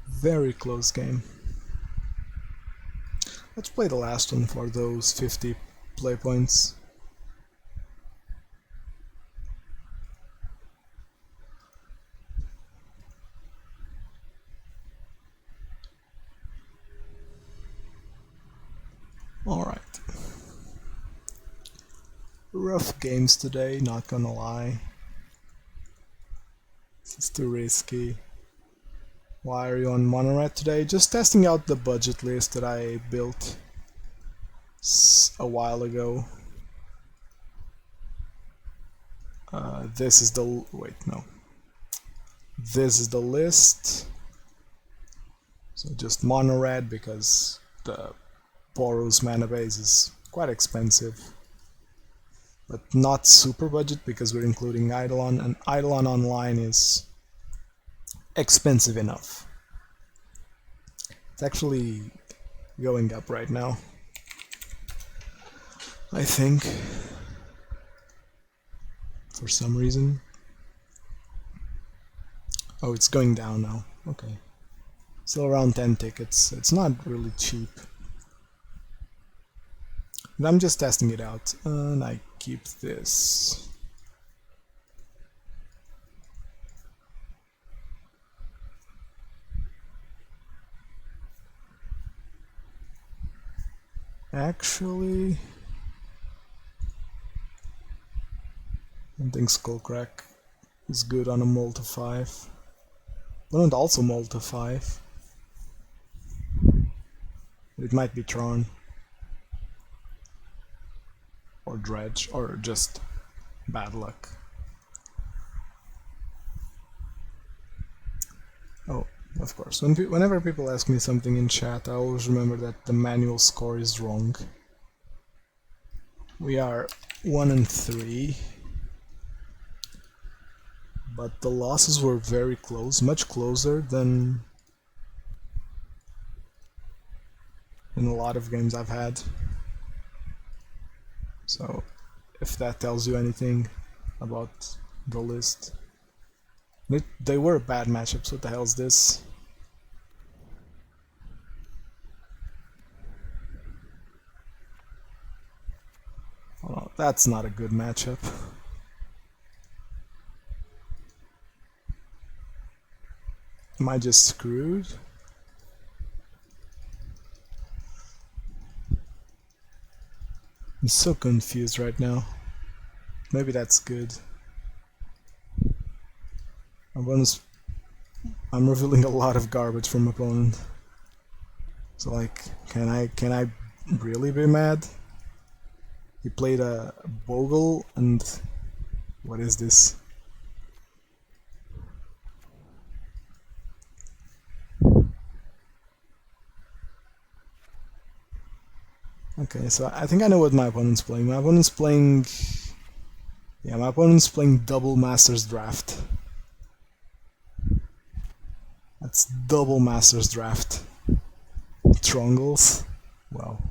Very close game. Let's play the last one for those 50 play points. Alright. Rough games today, not gonna lie. This is too risky. Why are you on Monorat today? Just testing out the budget list that I built a while ago. This is the... wait, no. This is the list. So just Monorat because the Boros mana base is quite expensive. But not super budget because we're including Eidolon, and Eidolon online is expensive enough. It's actually going up right now, I think, for some reason. Oh, it's going down now. Okay. Still around 10 tickets. It's not really cheap. But I'm just testing it out. And I keep this. Actually, I think Skullcrack is good on a mull to 5. Wouldn't also mull to 5. It might be Tron. Or Dredge, or just bad luck. Oh, of course. Whenever people ask me something in chat, I always remember that the manual score is wrong. We are 1-3. But the losses were very close, much closer than in a lot of games I've had. So, if that tells you anything about the list. They were bad matchups, what the hell is this? Oh no, that's not a good matchup. Am I just screwed? I'm so confused right now. Maybe that's good. I'm revealing a lot of garbage from opponent. So like, can I really be mad? He played a Bogle and what is this? Okay, so I think I know what my opponent's playing. My opponent's playing... Yeah, my opponent's playing double Masters Draft. That's double Masters Draft. Trongles? Wow.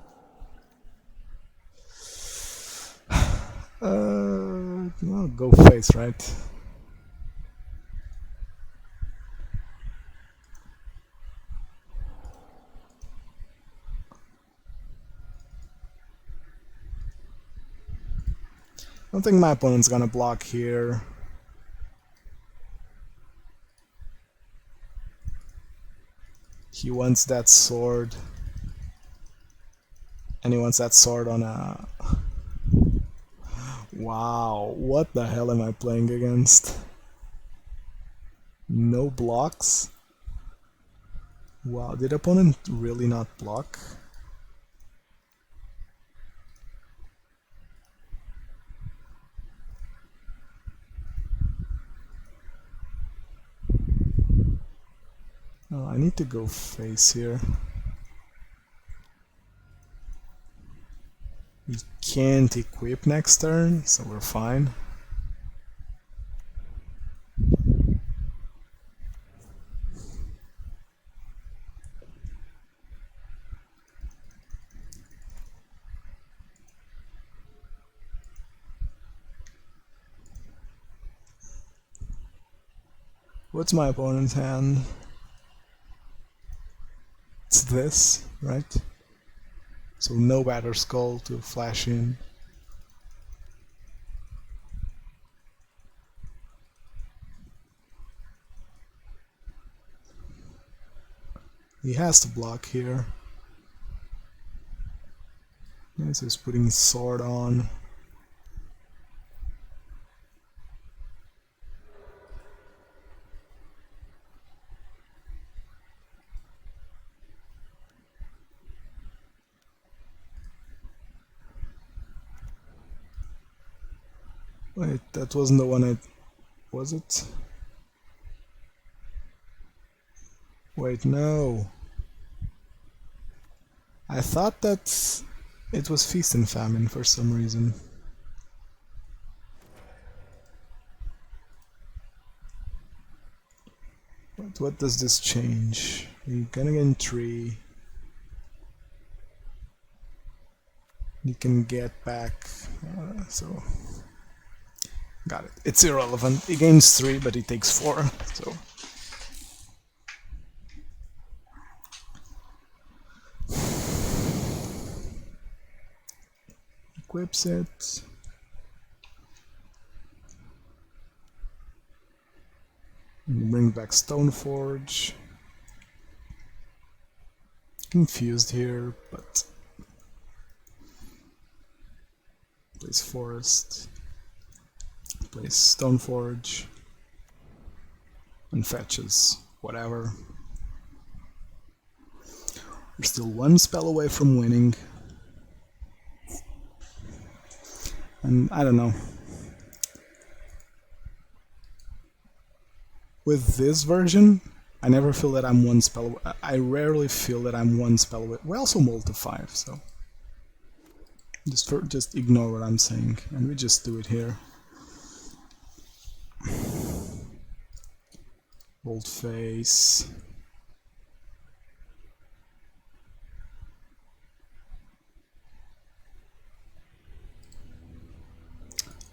Well, go face, right? I don't think my opponent's gonna block here. He wants that sword. And he wants that sword on a... Wow, what the hell am I playing against? No blocks? Wow, did opponent really not block? Oh, I need to go face here. We can't equip next turn, so we're fine. What's my opponent's hand? It's this, right? So no Batter Skull to flash in. He has to block here. Yeah, so he's putting sword on. Wait, that wasn't the one I... was it? Wait, no. I thought that it was Feast and Famine for some reason. But what does this change? You're gonna get in 3. You can get back, so... Got it. It's irrelevant. He gains 3, but he takes 4, so... equips it. Bring back Stoneforge. Confused here, but place Forest, place Stoneforge, and fetches whatever. We're still one spell away from winning, and I don't know. With this version, I never feel that I'm one spell away. I rarely feel that I'm one spell away. We also mull to 5, so just ignore what I'm saying, and we just do it here. Bold face.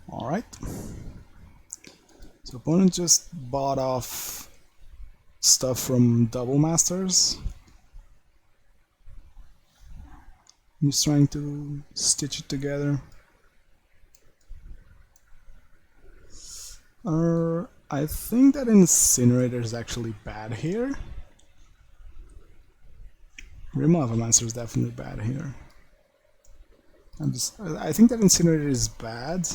Alright. So opponent just bought off stuff from Double Masters. He's trying to stitch it together. I think that Incinerator is actually bad here. Grim Lavamancer is definitely bad here. I think that Incinerator is bad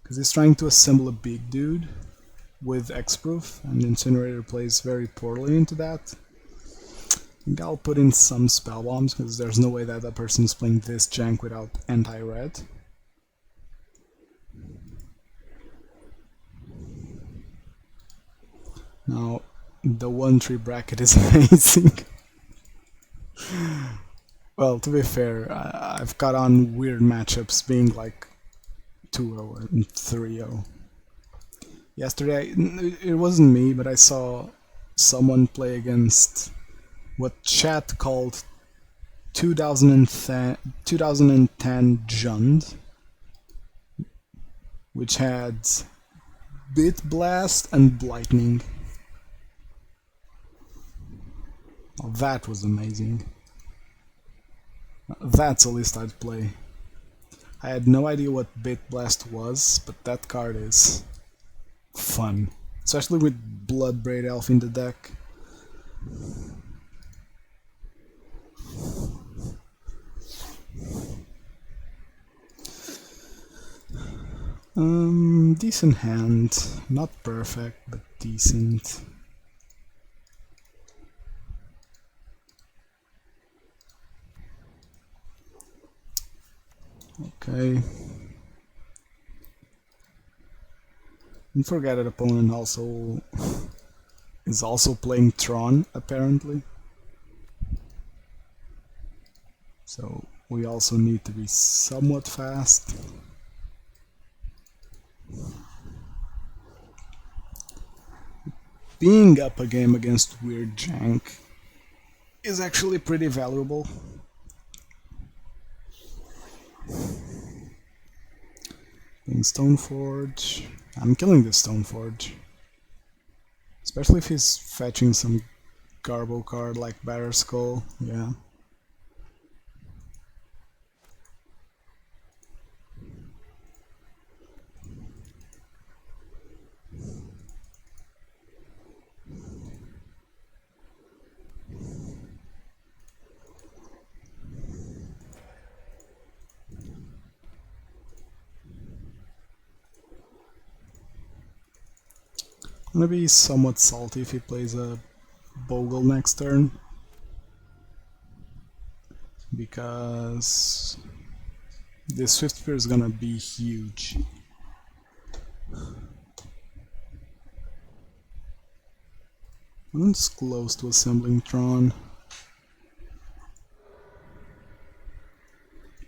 because he's trying to assemble a big dude with X-Proof, and Incinerator plays very poorly into that. I think I'll put in some spell bombs because there's no way that that person is playing this jank without anti-red. Now, the 1-3 bracket is amazing. Well, to be fair, I've got on weird matchups being like 2-0 and 3-0. Yesterday, it wasn't me, but I saw someone play against what chat called 2010 Jund, which had Bit Blast and Blightning. Oh, that was amazing. That's a list I'd play. I had no idea what Bit Blast was, but that card is fun. Especially with Bloodbraid Elf in the deck. Decent hand. Not perfect, but decent. Okay. Don't forget that opponent also is also playing Tron, apparently. So we also need to be somewhat fast. Being up a game against weird jank is actually pretty valuable. Being Stoneforge. I'm killing this Stoneforge. Especially if he's fetching some Garbo card like Batter Skull, yeah. I'm gonna be somewhat salty if he plays a Bogle next turn, because this Swiftspear is gonna be huge. It's close to assembling Tron.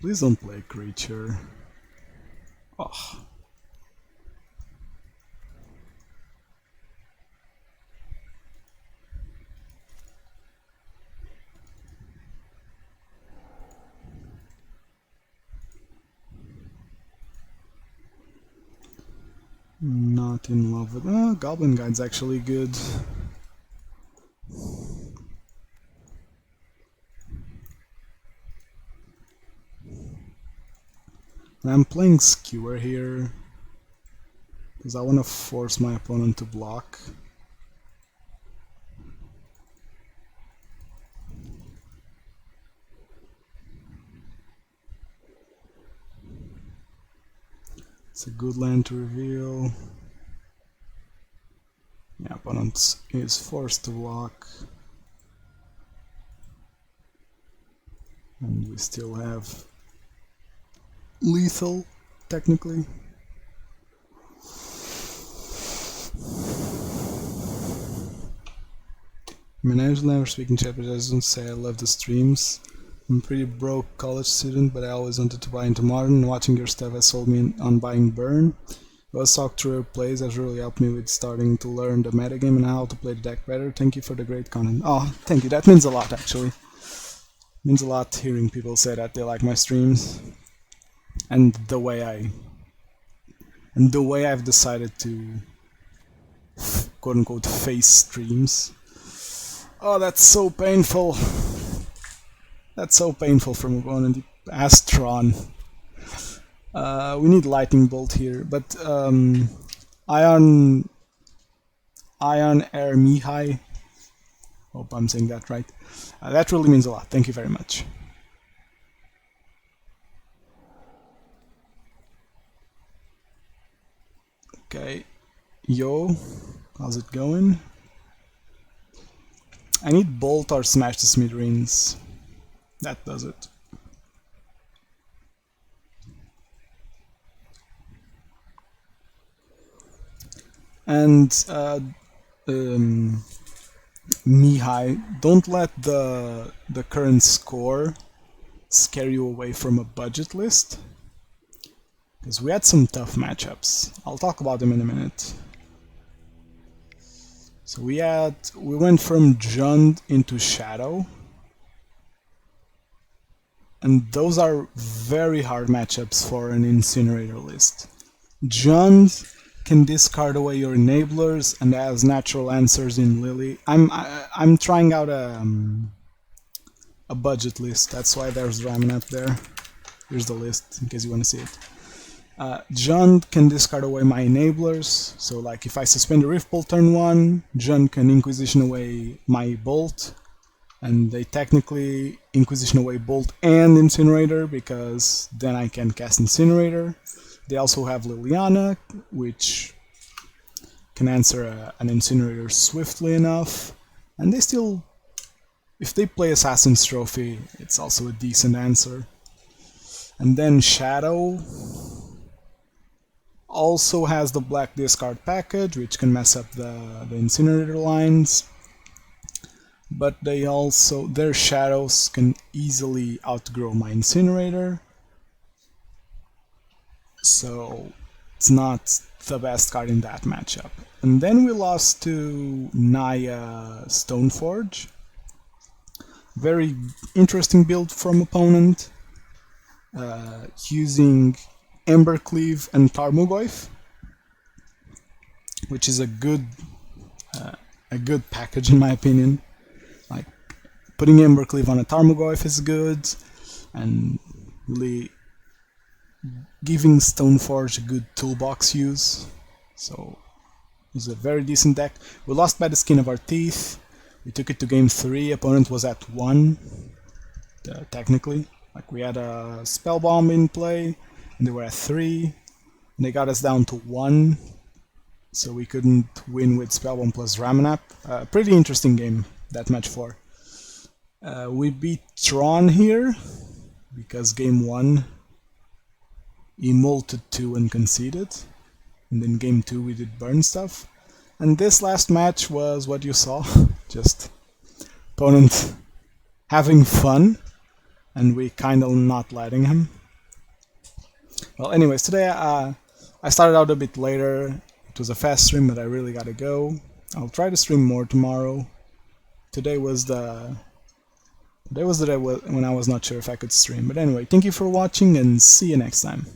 Please don't play creature. Oh. Not in love with... Goblin Guide's actually good. And I'm playing Skewer here because I want to force my opponent to block. It's a good land to reveal. Yeah, opponent is forced to block. And we still have lethal, technically. Manage never speaking chat, but I just don't say I love the streams. I'm a pretty broke college student, but I always wanted to buy into Modern, and watching your stuff has sold me on buying Burn. Let's talk through your plays has really helped me with starting to learn the metagame and how to play the deck better. Thank you for the great content. Oh, thank you, that means a lot actually. It means a lot hearing people say that they like my streams. And the way I've decided to quote-unquote face streams. Oh, that's so painful. That's so painful from opponent. Astron. We need Lightning Bolt here, but Iron Air Mihai. Hope I'm saying that right. That really means a lot. Thank you very much. Okay, yo, how's it going? I need Bolt or Smash the Smithereens. That does it. And Mihai, don't let the current score scare you away from a budget list, because we had some tough matchups. I'll talk about them in a minute. So we went from Jund into Shadow, and those are very hard matchups for an Incinerator list. Jund can discard away your enablers and has natural answers in Lily. I'm trying out a budget list. That's why there's Ramunap there. Here's the list in case you want to see it. Jund can discard away my enablers, so like if I suspend a Rift Bolt turn 1, Jund can Inquisition away my Bolt, and they technically Inquisition away Bolt and Incinerator, because then I can cast Incinerator. They also have Liliana, which can answer an Incinerator swiftly enough, and they still, if they play Assassin's Trophy, it's also a decent answer. And then Shadow also has the black discard package, which can mess up the Incinerator lines, but their shadows can easily outgrow my Incinerator, so it's not the best card in that matchup. And then we lost to Naya Stoneforge. Very interesting build from opponent, using Embercleave and Tarmogoyf, which is a good package in my opinion. Like putting Embercleave on a Tarmogoyf is good, and really giving Stoneforge a good toolbox use. So it's a very decent deck. We lost by the skin of our teeth. We took it to game 3. Opponent was at 1, technically. Like we had a Spellbomb in play, and they were at 3, and they got us down to 1, so we couldn't win with Spellbomb plus Ramunap. Pretty interesting game, that match 4. We beat Tron here, because game 1 he molted 2 and conceded, and then game 2 we did burn stuff. And this last match was what you saw, just opponent having fun, and we kind of not letting him. Well, anyways, today I started out a bit later. It was a fast stream, but I really gotta go. I'll try to stream more tomorrow. Today was the day when I was not sure if I could stream. But anyway, thank you for watching, and see you next time.